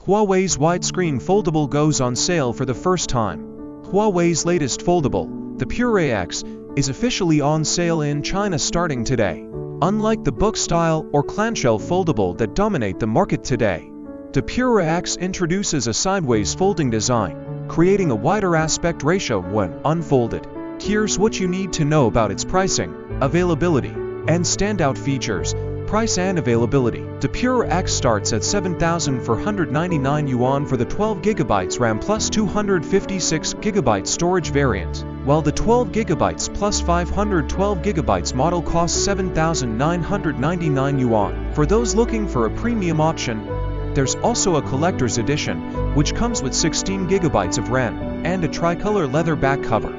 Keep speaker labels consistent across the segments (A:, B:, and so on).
A: Huawei's widescreen foldable goes on sale for the first time. Huawei's latest foldable, the Pura X, is officially on sale in China starting today. Unlike the book-style or clamshell foldable that dominate the market today, the Pura X introduces a sideways folding design, creating a wider aspect ratio when unfolded. Here's what you need to know about its pricing, availability, and standout features. Price and availability. The Pura X starts at 7,499 yuan for the 12GB RAM plus 256GB storage variant, while the 12GB plus 512GB model costs 7,999 yuan. For those looking for a premium option, there's also a collector's edition, which comes with 16GB of RAM and a tricolor leather back cover.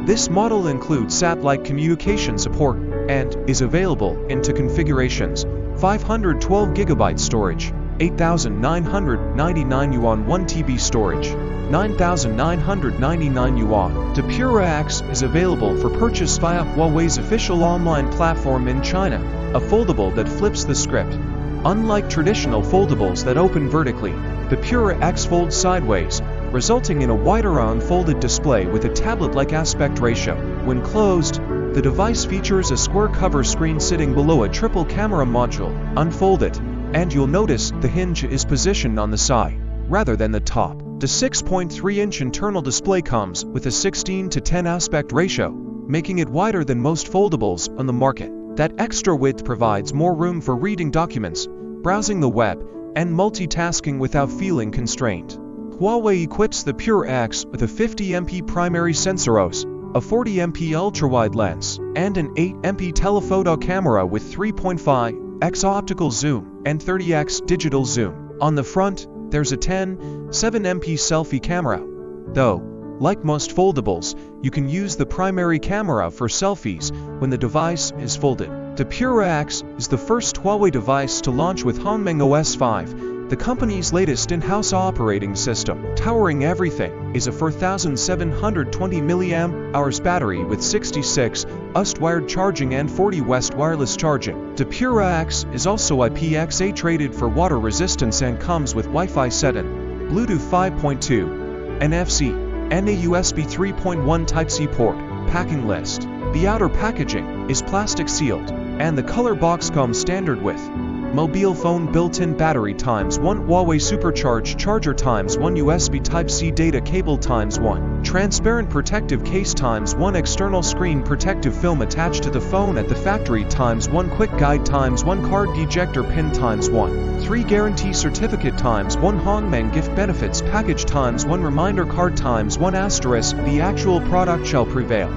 A: This model includes satellite communication support and is available in two configurations: 512GB storage, 8,999 yuan, 1TB storage, 9,999 yuan. The Pura X is available for purchase via Huawei's official online platform in China, a foldable that flips the script. Unlike traditional foldables that open vertically, the Pura X folds sideways, resulting in a wider unfolded display with a tablet-like aspect ratio. When closed, the device features a square cover screen sitting below a triple camera module. Unfold it, and you'll notice the hinge is positioned on the side, rather than the top. The 6.3-inch internal display comes with a 16:10 aspect ratio, making it wider than most foldables on the market. That extra width provides more room for reading documents, browsing the web, and multitasking without feeling constrained. Huawei equips the Pura X with a 50MP primary sensor OIS, a 40MP ultrawide lens, and an 8MP telephoto camera with 3.5x optical zoom and 30x digital zoom. On the front, there's a 7MP selfie camera. Though, like most foldables, you can use the primary camera for selfies when the device is folded. The Pura X is the first Huawei device to launch with Hongmeng OS 5, the company's latest in-house operating system. Towering everything is a 4,720 mAh battery with 66 UST wired charging and 40 West wireless charging. The Pura X is also IPX8 rated for water resistance and comes with Wi-Fi 7, Bluetooth 5.2, NFC, and a USB 3.1 Type-C port. Packing list. The outer packaging is plastic sealed, and the color box comes standard with mobile phone built-in battery ×1 Huawei supercharged charger ×1 USB Type-C data cable ×1 transparent protective case ×1 external screen protective film attached to the phone at the factory ×1 quick guide ×1 card ejector pin ×1 3 guarantee certificate ×1 Hongmeng gift benefits package ×1 reminder card ×1 *. The actual product shall prevail.